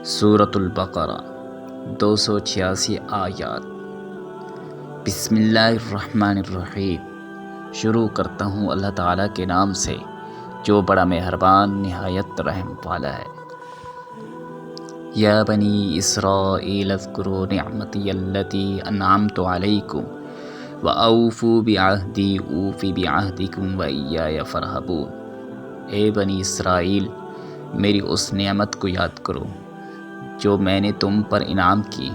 سورۃ البقرہ 286 آیات۔ بسم اللہ الرحمن الرحیم۔ شروع کرتا ہوں اللہ تعالیٰ کے نام سے جو بڑا مہربان نہایت رحم والا ہے۔ یا بنی اسرائیل اذکروا نعمتی التی انعمت علیکم واوفوا بعہدی اوف بعہدکم وایای فارہبون۔ اے بنی اسرائیل، میری اس نعمت کو یاد کرو جو میں نے تم پر انعام کی،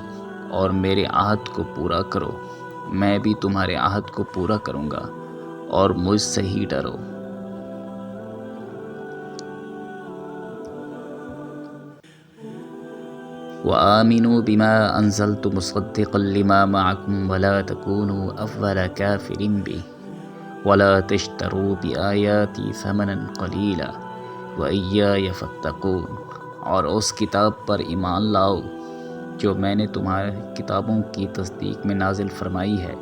اور میرے عہد کو پورا کرو، میں بھی تمہارے عہد کو پورا کروں گا، اور مجھ سے ہی ڈرو۔ وآمنوا بما انزلت مصدقا لما معكم ولا تكونوا اول كافر به ولا تشتروا بآياتي ثمنا قليلا وإياي فاتقون۔ اور اس کتاب پر ایمان لاؤ جو میں نے تمہارے کتابوں کی تصدیق میں نازل فرمائی ہے،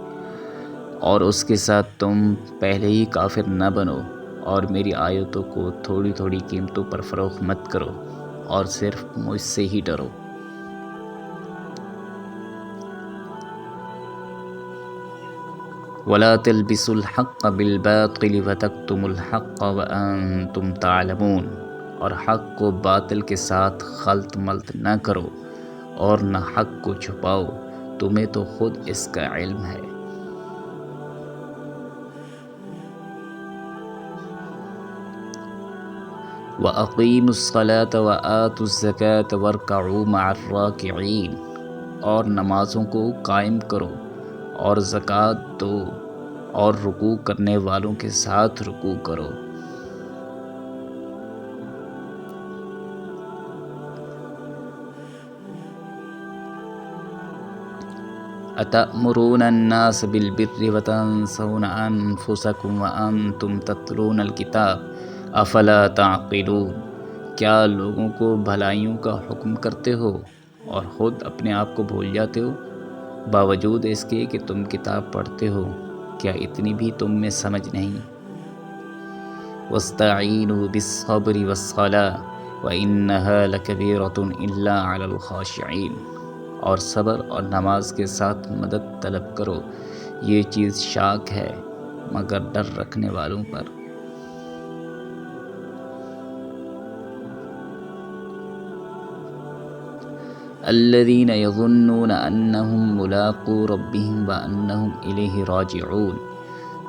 اور اس کے ساتھ تم پہلے ہی کافر نہ بنو، اور میری آیتوں کو تھوڑی تھوڑی قیمتوں پر فروخت مت کرو، اور صرف مجھ سے ہی ڈرو۔ وَلَا تَلْبِسُوا الْحَقَّ بِالْبَاطِلِ وَتَكْتُمُوا الْحَقَّ وَأَنْتُمْ تَعْلَمُونَ۔ اور حق کو باطل کے ساتھ خلط ملط نہ کرو، اور نہ حق کو چھپاؤ، تمہیں تو خود اس کا علم ہے۔ وَأَقِیمُوا الصَّلَاةَ وَآتُوا الزَّکَاةَ وَارْکَعُوا مَعَ الرَّاکِعِینَ۔ اور نمازوں کو قائم کرو، اور زکوٰۃ دو، اور رکوع کرنے والوں کے ساتھ رکوع کرو۔ أَتَأْمُرُونَ النَّاسَ بِالْبِرِّ وَتَنْسَوْنَ أَنفُسَكُمْ وَأَنْتُمْ تَتْلُونَ الْكِتَابَ أَفَلَا تَعْقِلُونَ۔ کیا لوگوں کو بھلائیوں کا حکم کرتے ہو اور خود اپنے آپ کو بھول جاتے ہو؟ باوجود اس کے کہ تم کتاب پڑھتے ہو، کیا اتنی بھی تم میں سمجھ نہیں؟ وَاسْتَعِینُوا بِالصَّبْرِ وَالصَّلَاةِ وَإِنَّهَا لَكَبِیرَةٌ إِلَّا عَلَى الْخَاشِعِینَ۔ اور صبر اور نماز کے ساتھ مدد طلب کرو، یہ چیز شاق ہے مگر ڈر رکھنے والوں پر۔ الذین یظنون انہم ملاقو ربہم وانہم الیہ راجعون۔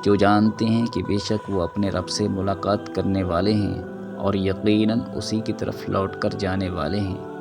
جو جانتے ہیں کہ بے شک وہ اپنے رب سے ملاقات کرنے والے ہیں، اور یقیناً اسی کی طرف لوٹ کر جانے والے ہیں۔